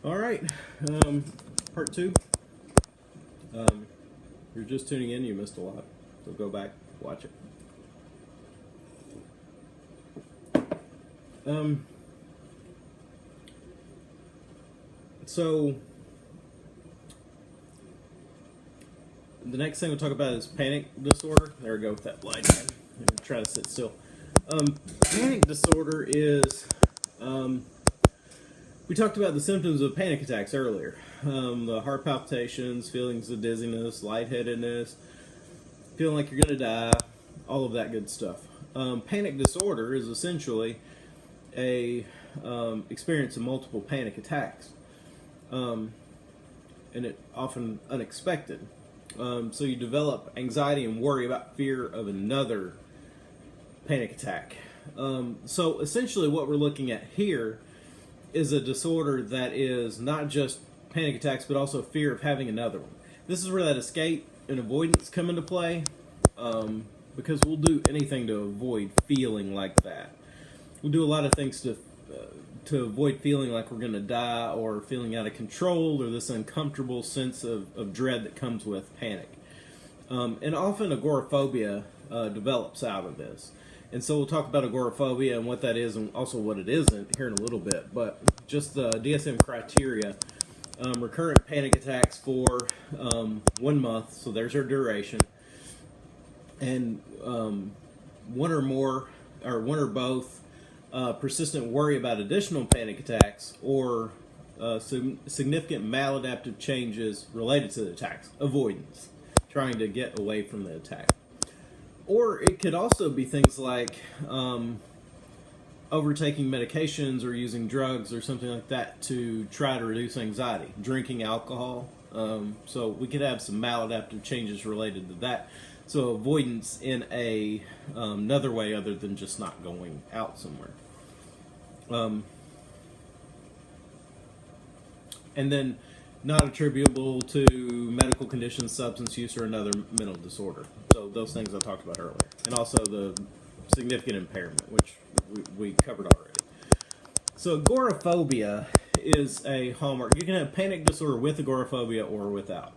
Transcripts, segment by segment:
All right, part two. You're just tuning in, you missed a lot. So go back, watch it. So the next thing we'll talk about is panic disorder. There we go with that light again. I'm gonna try to sit still. Panic disorder is, we talked about the symptoms of panic attacks earlier. The heart palpitations, feelings of dizziness, lightheadedness, feeling like you're going to die, all of that good stuff. Panic disorder is essentially a experience of multiple panic attacks, and it often unexpected. So you develop anxiety and worry about fear of another panic attack. So essentially what we're looking at here is a disorder that is not just panic attacks, but also fear of having another one. This is where that escape and avoidance come into play, because we'll do anything to avoid feeling like that. We'll do a lot of things to avoid feeling like we're going to die, or feeling out of control, or this uncomfortable sense of dread that comes with panic. And often agoraphobia develops out of this. And so we'll talk about agoraphobia and what that is, and also what it isn't here in a little bit. But just the DSM criteria: recurrent panic attacks for 1 month, so there's our duration, and one or more, or one or both, persistent worry about additional panic attacks, or significant maladaptive changes related to the attacks, avoidance, trying to get away from the attack. Or it could also be things like overtaking medications or using drugs or something like that to try to reduce anxiety, drinking alcohol. So we could have some maladaptive changes related to that. So avoidance in another way other than just not going out somewhere. And then not attributable to medical conditions, substance use, or another mental disorder. So those things I talked about earlier. And also the significant impairment, which we covered already. So agoraphobia is a hallmark. You can have panic disorder with agoraphobia or without.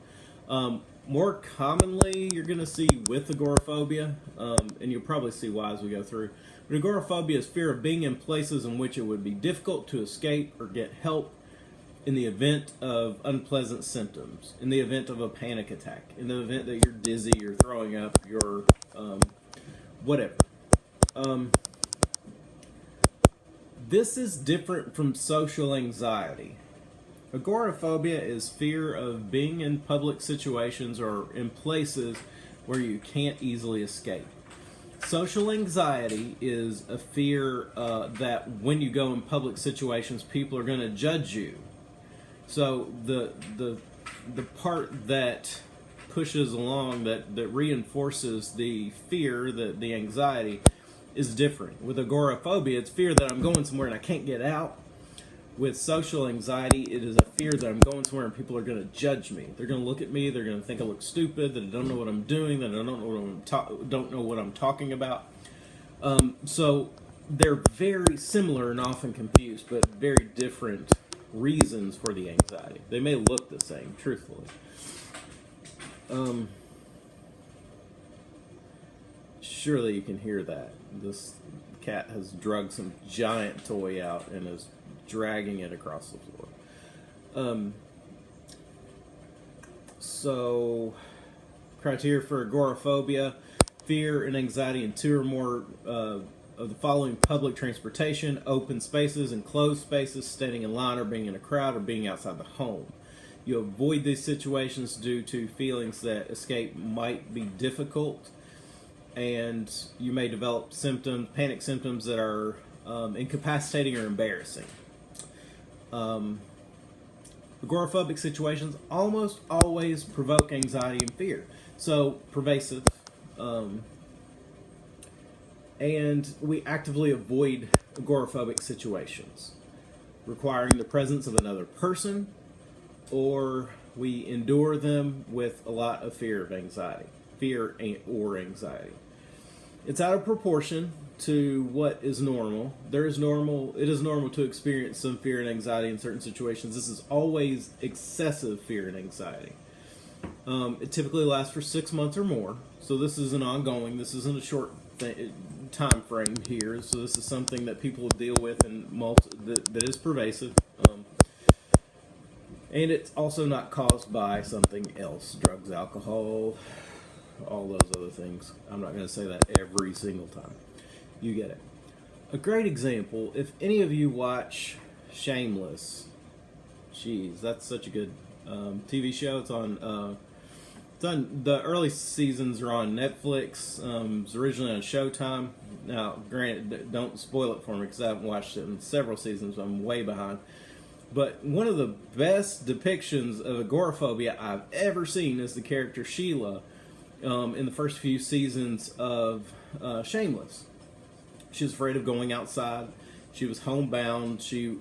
More commonly, you're going to see with agoraphobia, and you'll probably see why as we go through. But agoraphobia is fear of being in places in which it would be difficult to escape or get help in the event of unpleasant symptoms, in the event of a panic attack, in the event that you're dizzy, you're throwing up, you're whatever. This is different from social anxiety. Agoraphobia is fear of being in public situations or in places where you can't easily escape. Social anxiety is a fear that when you go in public situations, people are going to judge you. So the part that pushes along, that reinforces the fear, the anxiety, is different. With agoraphobia, it's fear that I'm going somewhere and I can't get out. With social anxiety, it is a fear that I'm going somewhere and people are going to judge me. They're going to look at me. They're going to think I look stupid. That I don't know what I'm doing. That I don't know what I'm talking about. So they're very similar and often confused, but very different reasons for the anxiety. They may look the same, truthfully. Surely you can hear that. This cat has drugged some giant toy out and is dragging it across the floor. So, criteria for agoraphobia: fear and anxiety in 2 or more of the following public transportation, open spaces, enclosed spaces, standing in line or being in a crowd, or being outside the home. You avoid these situations due to feelings that escape might be difficult, and you may develop panic symptoms that are incapacitating or embarrassing. Agoraphobic situations almost always provoke anxiety and fear, so pervasive. And we actively avoid agoraphobic situations, requiring the presence of another person, or we endure them with a lot of fear or anxiety. It's out of proportion to what is normal. It is normal to experience some fear and anxiety in certain situations. This is always excessive fear and anxiety. It typically lasts for 6 months or more. So this is an ongoing. This isn't a short time frame here. So this is something that people deal with and that is pervasive. And it's also not caused by something else: drugs, alcohol, all those other things. I'm not going to say that every single time. You get it. A great example, if any of you watch Shameless, jeez, that's such a good TV show. It's on the early seasons are on Netflix. It was originally on Showtime. Now, granted, don't spoil it for me because I haven't watched it in several seasons. So I'm way behind. But one of the best depictions of agoraphobia I've ever seen is the character Sheila in the first few seasons of Shameless. She was afraid of going outside. She was homebound. She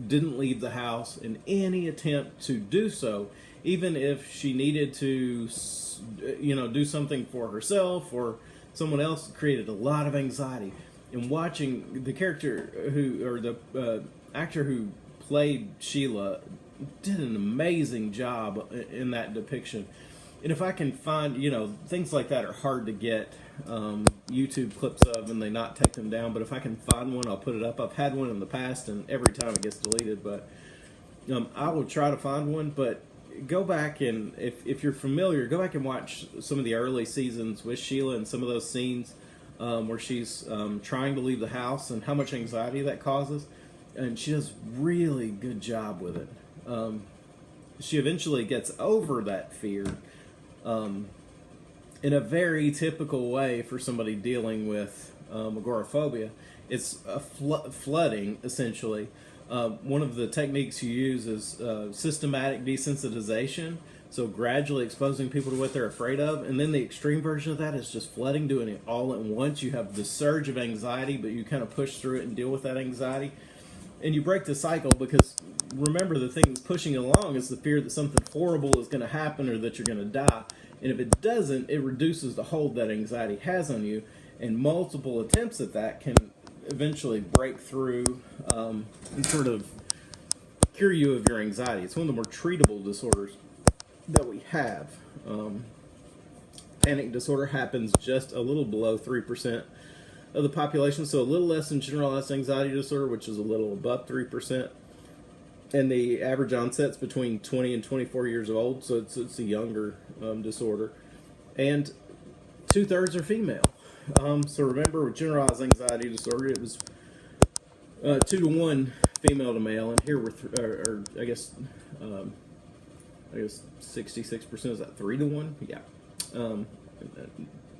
didn't leave the house in any attempt to do so, even if she needed to, do something for herself or someone else. Created a lot of anxiety. And watching the character the actor who played Sheila did an amazing job in that depiction. And if I can find, things like that are hard to get YouTube clips of, and they not take them down. But if I can find one, I'll put it up. I've had one in the past, and every time it gets deleted. But I will try to find one. But go back and, if you're familiar, go back and watch some of the early seasons with Sheila and some of those scenes where she's trying to leave the house and how much anxiety that causes. And she does really good job with it. She eventually gets over that fear in a very typical way for somebody dealing with agoraphobia. It's a flooding, essentially. One of the techniques you use is systematic desensitization, so gradually exposing people to what they're afraid of. And then the extreme version of that is just flooding, doing it all at once. You have the surge of anxiety, but you kind of push through it and deal with that anxiety. And you break the cycle because, remember, the thing that's pushing it along is the fear that something horrible is going to happen or that you're going to die. And if it doesn't, it reduces the hold that anxiety has on you. And multiple attempts at that can eventually break through and sort of cure you of your anxiety. It's one of the more treatable disorders that we have. Panic disorder happens just a little below 3% of the population, so a little less than generalized anxiety disorder, which is a little above 3%. And the average onset's between 20 and 24 years old, so it's a younger disorder. And 2/3 are female. So remember, with generalized anxiety disorder, it was 2 to 1 female to male, and here we're I guess 66%. Is that 3 to 1? Yeah.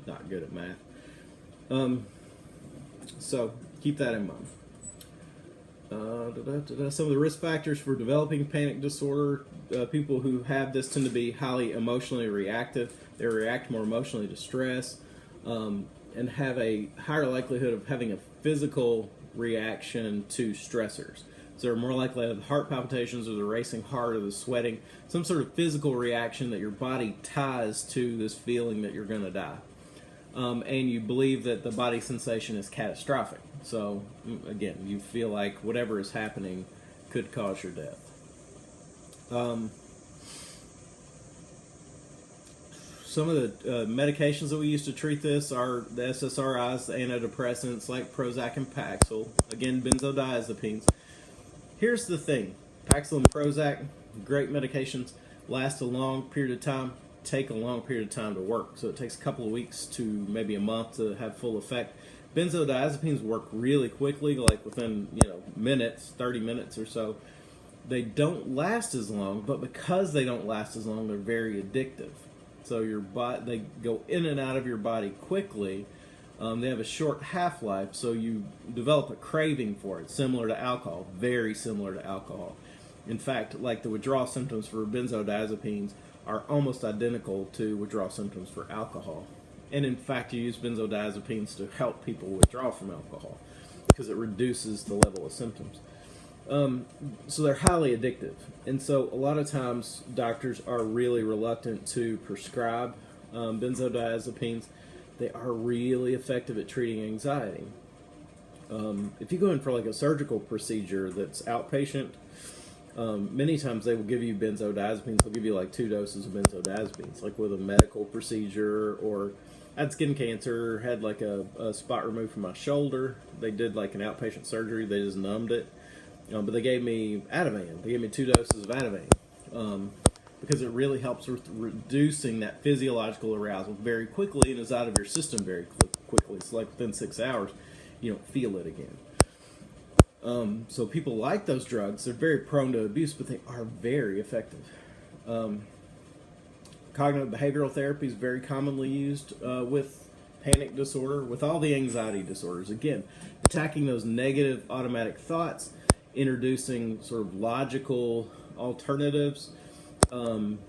Not good at math. So keep that in mind. Some of the risk factors for developing panic disorder: people who have this tend to be highly emotionally reactive. They react more emotionally to stress, and have a higher likelihood of having a physical reaction to stressors. So they're more likely to have heart palpitations or the racing heart or the sweating, some sort of physical reaction that your body ties to this feeling that you're going to die. And you believe that the body sensation is catastrophic. So, again, you feel like whatever is happening could cause your death. Some of the medications that we use to treat this are the SSRIs, the antidepressants like Prozac and Paxil. Again, benzodiazepines. Here's the thing. Paxil and Prozac, great medications, last a long period of time, take a long period of time to work. So it takes a couple of weeks to maybe a month to have full effect. Benzodiazepines work really quickly, like within minutes, 30 minutes or so. They don't last as long, but because they don't last as long, they're very addictive. So they go in and out of your body quickly. They have a short half-life, so you develop a craving for it, similar to alcohol, very similar to alcohol. In fact, like the withdrawal symptoms for benzodiazepines are almost identical to withdrawal symptoms for alcohol. And in fact, you use benzodiazepines to help people withdraw from alcohol because it reduces the level of symptoms. So they're highly addictive. And so a lot of times doctors are really reluctant to prescribe benzodiazepines. they are really effective at treating anxiety. If you go in for like a surgical procedure that's outpatient, many times they will give you benzodiazepines. They'll give you like 2 doses of benzodiazepines, like with a medical procedure. Or I had skin cancer, had like a spot removed from my shoulder. They did like an outpatient surgery. They just numbed it. But they gave me Ativan. They gave me 2 doses of Ativan. Because it really helps with reducing that physiological arousal very quickly and is out of your system very quickly. It's like within 6 hours, you don't feel it again. So people like those drugs. They're very prone to abuse, but they are very effective. Cognitive behavioral therapy is very commonly used with panic disorder, with all the anxiety disorders. Again, attacking those negative automatic thoughts, introducing sort of logical alternatives,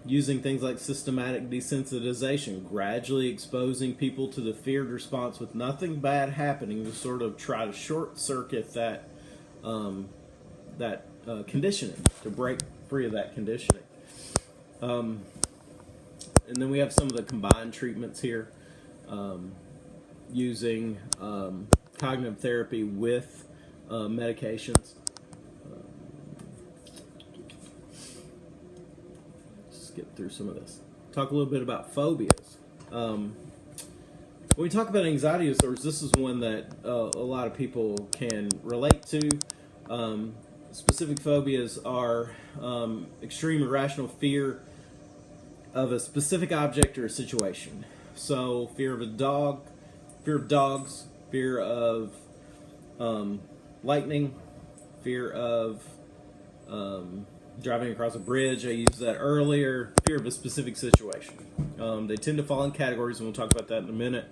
using things like systematic desensitization, gradually exposing people to the feared response with nothing bad happening to sort of try to short circuit that conditioning, to break free of that conditioning. And then we have some of the combined treatments here, using cognitive therapy with medications. Skip through some of this. Talk a little bit about phobias. When we talk about anxiety disorders, this is one that a lot of people can relate to. Specific phobias are extreme irrational fear of a specific object or a situation. So fear of a dog, fear of dogs, fear of lightning, fear of driving across a bridge. I used that earlier. Fear of a specific situation. They tend to fall in categories, and we'll talk about that in a minute.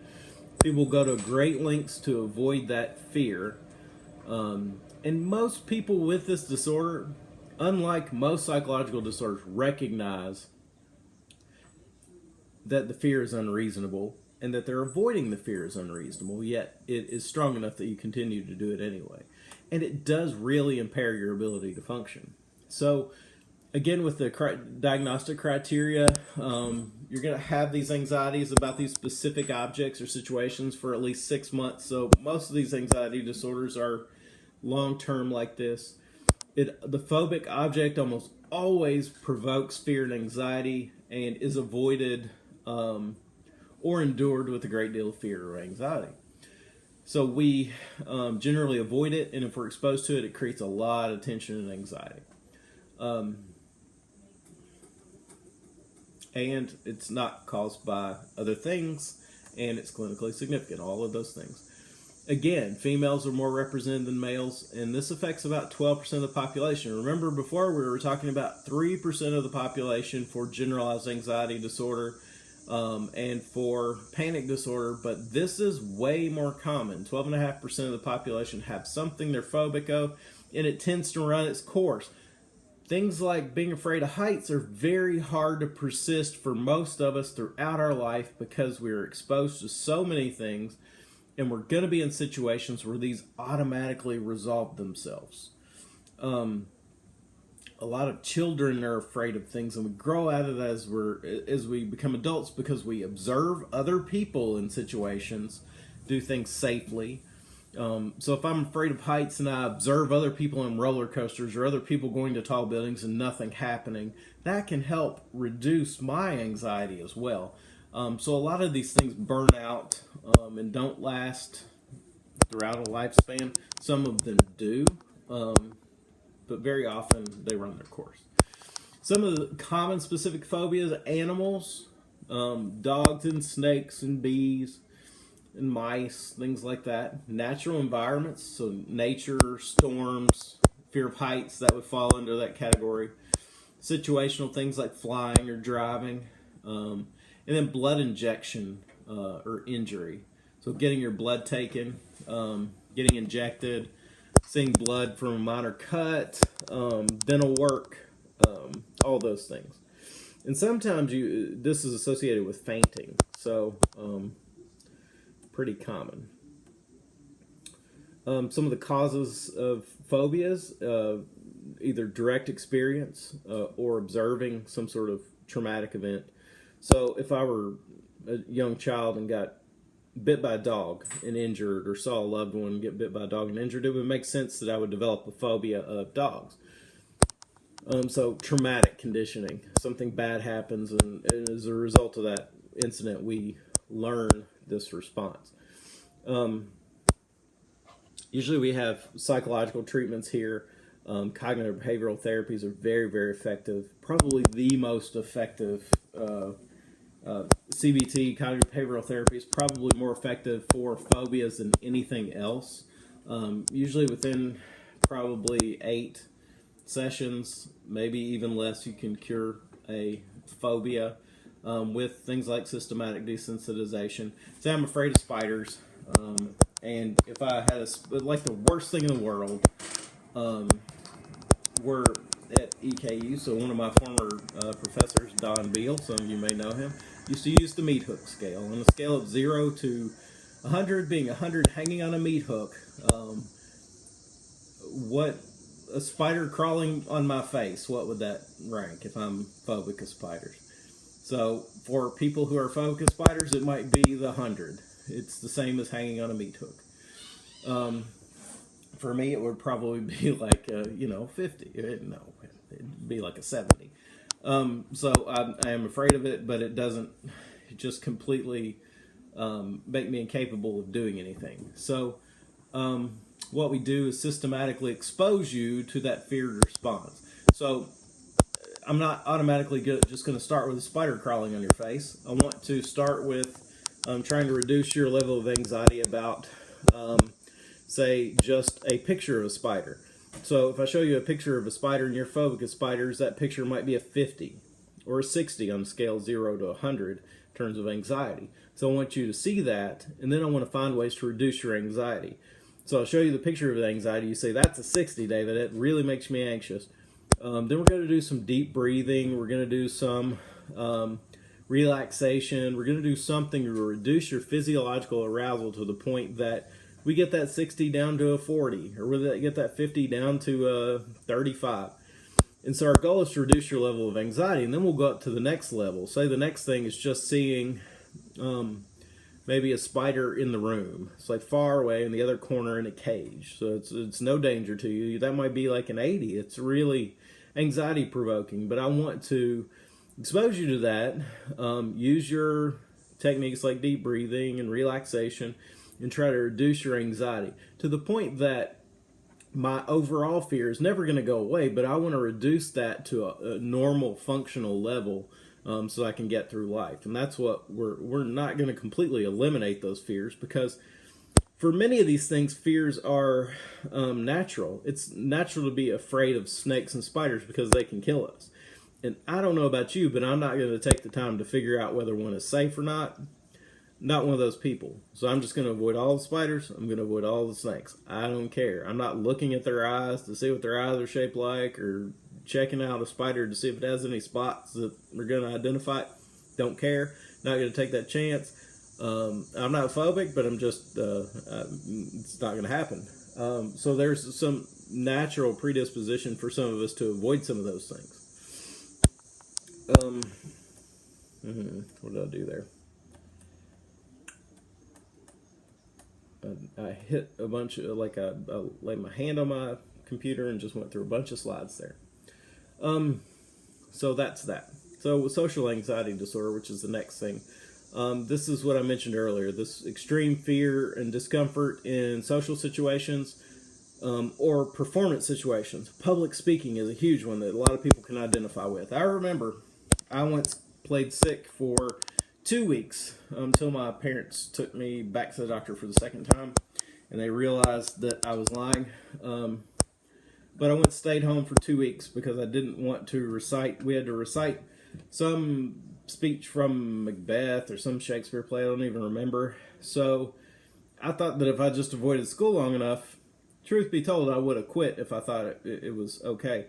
People go to great lengths to avoid that fear. And most people with this disorder, unlike most psychological disorders, recognize that the fear is unreasonable and that they're avoiding the fear is unreasonable, yet it is strong enough that you continue to do it anyway. And it does really impair your ability to function. So, again, with the diagnostic criteria, you're going to have these anxieties about these specific objects or situations for at least 6 months. So most of these anxiety disorders are long-term like this. The phobic object almost always provokes fear and anxiety and is avoided or endured with a great deal of fear or anxiety. So we generally avoid it, and if we're exposed to it, it creates a lot of tension and anxiety. And it's not caused by other things, and it's clinically significant, all of those things. Again, females are more represented than males, and this affects about 12% of the population. Remember, before we were talking about 3% of the population for generalized anxiety disorder and for panic disorder, but this is way more common. 12.5% of the population have something they're phobic of, and it tends to run its course. Things like being afraid of heights are very hard to persist for most of us throughout our life because we're exposed to so many things, and we're going to be in situations where these automatically resolve themselves. A lot of children are afraid of things, and we grow out of that as we become adults because we observe other people in situations do things safely. So if I'm afraid of heights and I observe other people in roller coasters or other people going to tall buildings and nothing happening, that can help reduce my anxiety as well. So a lot of these things burn out and don't last throughout a lifespan. Some of them do, but very often they run their course. Some of the common specific phobias: animals, dogs and snakes and bees and mice, things like that. Natural environments, so nature, storms, fear of heights, that would fall under that category. Situational things like flying or driving. And then blood injection or injury. So getting your blood taken, getting injected, seeing blood from a minor cut, dental work, all those things. And sometimes this is associated with fainting, so pretty common. Some of the causes of phobias, either direct experience or observing some sort of traumatic event. So if I were a young child and got bit by a dog and injured, or saw a loved one get bit by a dog and injured, it would make sense that I would develop a phobia of dogs. So traumatic conditioning, something bad happens, and as a result of that incident, we learn this response. Usually we have psychological treatments here. Cognitive behavioral therapies are very, very effective. Probably the most effective CBT, cognitive behavioral therapy, is probably more effective for phobias than anything else. Usually within probably 8 sessions, maybe even less, you can cure a phobia with things like systematic desensitization. Say I'm afraid of spiders, and if I had like the worst thing in the world, we're at EKU, so one of my former professors, Don Beal, some of you may know him, used to use the meat hook scale. On a scale of 0 to 100, being 100 hanging on a meat hook, what a spider crawling on my face, what would that rank if I'm phobic of spiders? So for people who are phobic of spiders, it might be the 100. It's the same as hanging on a meat hook. For me, it would probably be like 50. No, it'd be like a 70. So I am afraid of it, but it doesn't just completely make me incapable of doing anything. So what we do is systematically expose you to that feared response. So I'm not automatically just going to start with a spider crawling on your face. I want to start with trying to reduce your level of anxiety about, say, just a picture of a spider. So if I show you a picture of a spider and you're phobic of spiders, that picture might be a 50 or a 60 on a scale 0 to 100 in terms of anxiety. So I want you to see that, and then I want to find ways to reduce your anxiety. So I'll show you the picture of the anxiety. You say, that's a 60, David. It really makes me anxious. Then we're going to do some deep breathing. We're going to do some relaxation. We're going to do something to reduce your physiological arousal to the point that we get that 60 down to a 40, or we get that 50 down to a 35. And so our goal is to reduce your level of anxiety, and then we'll go up to the next level. Say the next thing is just seeing maybe a spider in the room. It's like far away in the other corner in a cage. So it's no danger to you. That might be like an 80. It's really anxiety provoking, but I want to expose you to that. Use your techniques like deep breathing and relaxation and try to reduce your anxiety to the point that my overall fear is never going to go away, but I want to reduce that to a normal functional level so I can get through life. And that's what we're not going to completely eliminate those fears, because for many of these things, fears are natural. It's natural to be afraid of snakes and spiders because they can kill us. And I don't know about you, but I'm not going to take the time to figure out whether one is safe or not. Not one of those people. So I'm just going to avoid all the spiders. I'm going to avoid all the snakes. I don't care. I'm not looking at their eyes to see what their eyes are shaped like, or checking out a spider to see if it has any spots that we're going to identify. Don't care. Not going to take that chance. I'm not phobic, but I'm just, it's not going to happen. So there's some natural predisposition for some of us to avoid some of those things. What did I do there? I hit a bunch of, I laid my hand on my computer and just went through a bunch of slides there. So that's that. So with social anxiety disorder, which is the next thing, this is what I mentioned earlier, this extreme fear and discomfort in social situations or performance situations. Public speaking is a huge one that a lot of people can identify with. I remember I once played sick for 2 weeks until my parents took me back to the doctor for the second time, and they realized that I was lying. But I stayed home for 2 weeks because I didn't want to recite. We had to recite some speech from Macbeth or some Shakespeare play. I don't even remember. So I thought that if I just avoided school long enough, truth be told, I would have quit if I thought it was okay.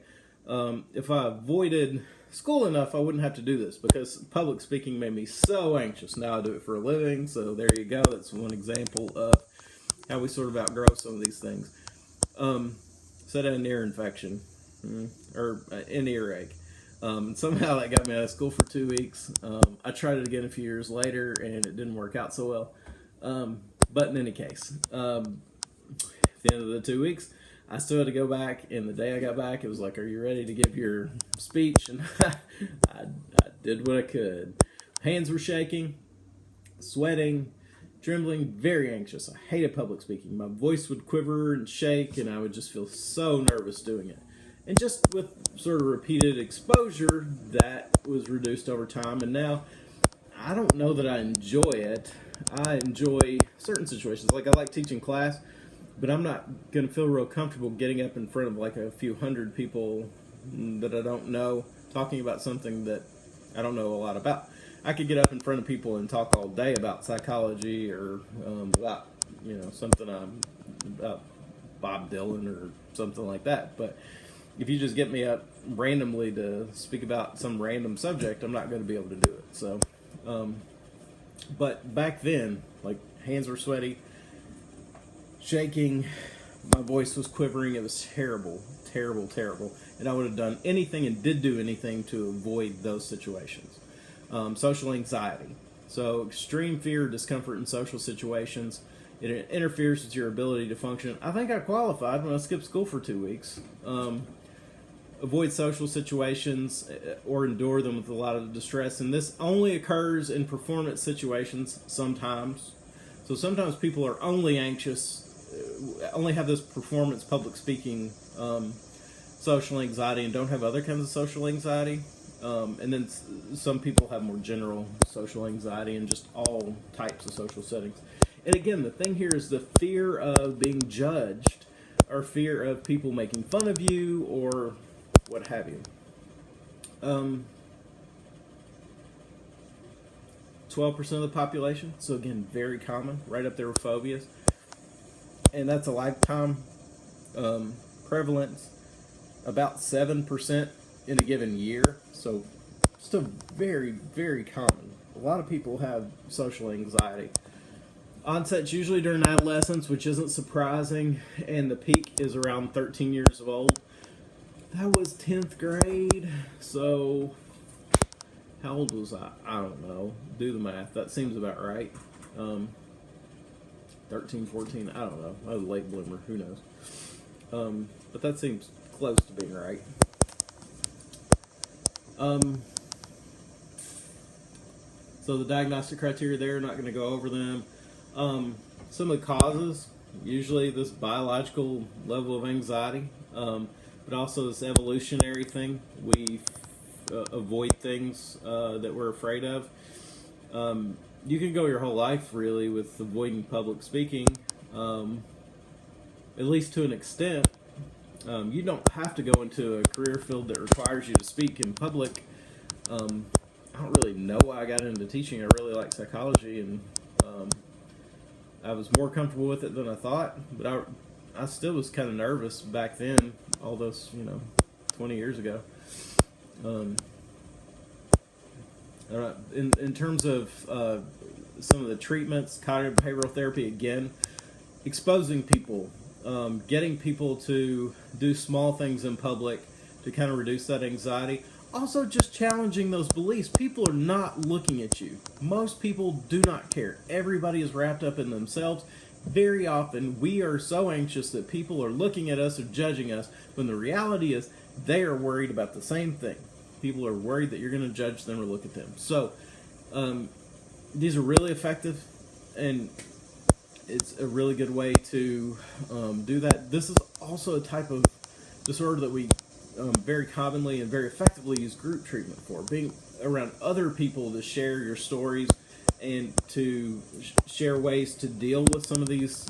If I avoided school enough, I wouldn't have to do this, because public speaking made me so anxious. Now I do it for a living, so there you go. That's one example of how we sort of outgrow some of these things. Said an ear infection, or an earache. Somehow that got me out of school for 2 weeks. I tried it again a few years later, and it didn't work out so well. But in any case, at the end of the 2 weeks, I still had to go back, and the day I got back, it was like, "Are you ready to give your speech?" And I did what I could. Hands were shaking, sweating, trembling, very anxious. I hated public speaking. My voice would quiver and shake, and I would just feel so nervous doing it. And just with sort of repeated exposure, that was reduced over time. And now, I don't know that I enjoy it. I enjoy certain situations. Like, I like teaching class, but I'm not going to feel real comfortable getting up in front of like a few hundred people that I don't know, talking about something that I don't know a lot about. I could get up in front of people and talk all day about psychology or about, something about Bob Dylan or something like that. But if you just get me up randomly to speak about some random subject, I'm not going to be able to do it. So, but back then, like, hands were sweaty, shaking, my voice was quivering. It was terrible, terrible, terrible. And I would have done anything and did do anything to avoid those situations. Social anxiety. So extreme fear, discomfort in social situations. It interferes with your ability to function. I think I qualified when I skipped school for 2 weeks. Avoid social situations or endure them with a lot of distress. And this only occurs in performance situations sometimes. So sometimes people are only anxious, only have this performance, public speaking, social anxiety, and don't have other kinds of social anxiety. And then some people have more general social anxiety and just all types of social settings. And again, the thing here is the fear of being judged or fear of people making fun of you or what have you. 12% of the population, so again, very common, right up there with phobias. And that's a lifetime prevalence, about 7% in a given year. So still very, very common. A lot of people have social anxiety. Onset's usually during adolescence, which isn't surprising, and the peak is around 13 years old. That was 10th grade, so how old was I? I don't know. Do the math. That seems about right. 13, 14, I don't know. I was a late bloomer. Who knows? But that seems close to being right. So the diagnostic criteria there, not going to go over them. Some of the causes, usually this biological level of anxiety, but also this evolutionary thing. We avoid things that we're afraid of. You can go your whole life, really, with avoiding public speaking, at least to an extent. You don't have to go into a career field that requires you to speak in public. I don't really know why I got into teaching. I really like psychology, and I was more comfortable with it than I thought. But I still was kind of nervous back then, all those 20 years ago. In terms of some of the treatments, cognitive behavioral therapy, again, exposing people, getting people to do small things in public to kind of reduce that anxiety. Also, just challenging those beliefs. People are not looking at you. Most people do not care. Everybody is wrapped up in themselves. Very often, we are so anxious that people are looking at us or judging us, when the reality is they are worried about the same thing. People are worried that you're going to judge them or look at them. So, these are really effective, and it's a really good way to do that. This is also a type of disorder that we very commonly and very effectively use group treatment for. Being around other people to share your stories and to share ways to deal with some of these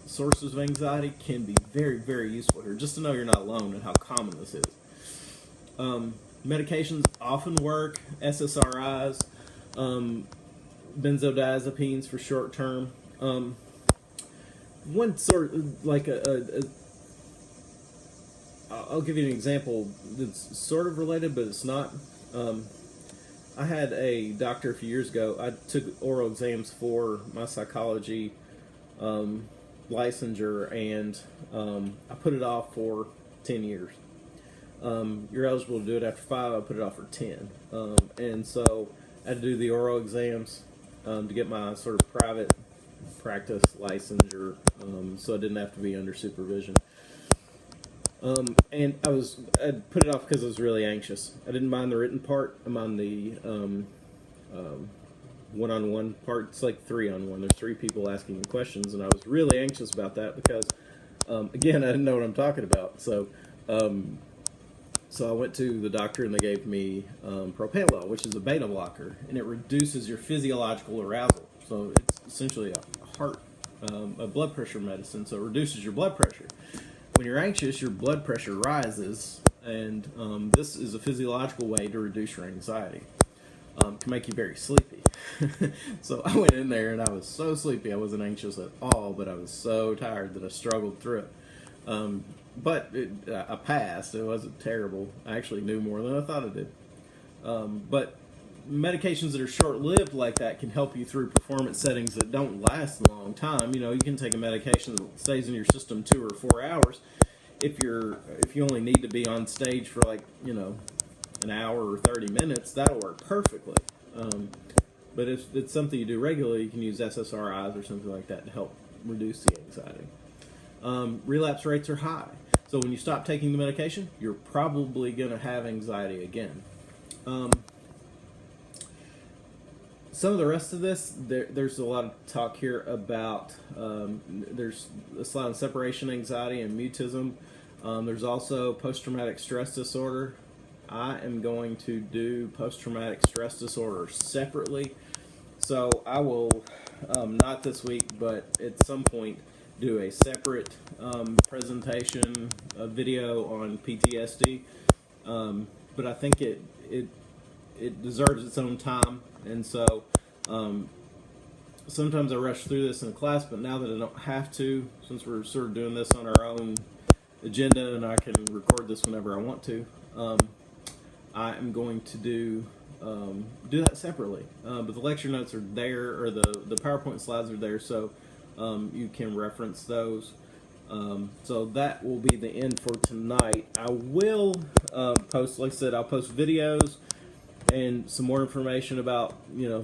sources of anxiety can be very, very useful here. Just to know you're not alone and how common this is. Medications often work. SSRIs, benzodiazepines for short term. One sort of like I'll give you an example that's sort of related, but it's not. I had a doctor a few years ago. I took oral exams for my psychology licensure, and I put it off for 10 years. You're eligible to do it after 5. I put it off for 10. And so I had to do the oral exams to get my sort of private practice licensure, so I didn't have to be under supervision. And I put it off because I was really anxious. I didn't mind the written part. I'm on the one-on-one part. It's like 3-on-1. There's 3 people asking you questions, and I was really anxious about that because, again, I didn't know what I'm talking about. So I went to the doctor, and they gave me propranolol, which is a beta blocker, and it reduces your physiological arousal. So it's essentially a blood pressure medicine, so it reduces your blood pressure. When you're anxious, your blood pressure rises, and this is a physiological way to reduce your anxiety. Can make you very sleepy. So I went in there, and I was so sleepy. I wasn't anxious at all, but I was so tired that I struggled through it. But I passed. It wasn't terrible. I actually knew more than I thought I did. But medications that are short-lived like that can help you through performance settings that don't last a long time. You can take a medication that stays in your system 2 or 4 hours. If you only need to be on stage for an hour or 30 minutes, that'll work perfectly. But if it's something you do regularly, you can use SSRIs or something like that to help reduce the anxiety. Relapse rates are high. So when you stop taking the medication, you're probably going to have anxiety again. Some of the rest of this, there's a lot of talk here about, there's a slide on separation anxiety and mutism. There's also post-traumatic stress disorder. I am going to do post-traumatic stress disorder separately. So I will, not this week, but at some point, do a separate presentation, a video on PTSD. But I think it deserves its own time, and so sometimes I rush through this in class, but now that I don't have to, since we're sort of doing this on our own agenda and I can record this whenever I want to, I am going to do that separately. But the lecture notes are there, or the PowerPoint slides are there, so you can reference those. So that will be the end for tonight. I will post, like I said, I'll post videos and some more information about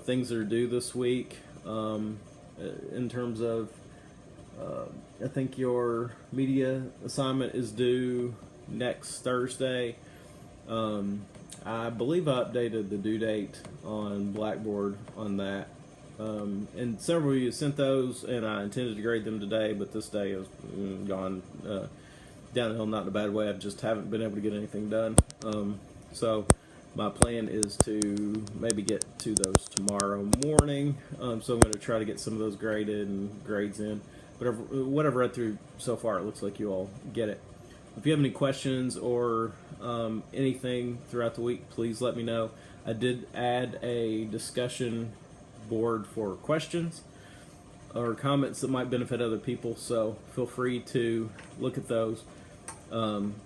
things that are due this week. In terms of, I think your media assignment is due next Thursday. I believe I updated the due date on Blackboard on that. And several of you sent those, and I intended to grade them today, but this day has gone downhill, not in a bad way. I just haven't been able to get anything done. So my plan is to maybe get to those tomorrow morning. So I'm going to try to get some of those graded and grades in. What I've read through so far, it looks like you all get it. If you have any questions or anything throughout the week, please let me know. I did add a discussion board for questions or comments that might benefit other people, so feel free to look at those.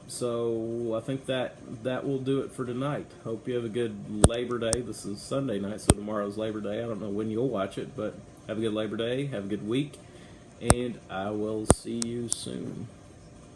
So I think that will do it for tonight. Hope you have a good Labor Day. This is Sunday night, so tomorrow's Labor Day. I don't know when you'll watch it, but have a good Labor Day, have a good week, and I will see you soon.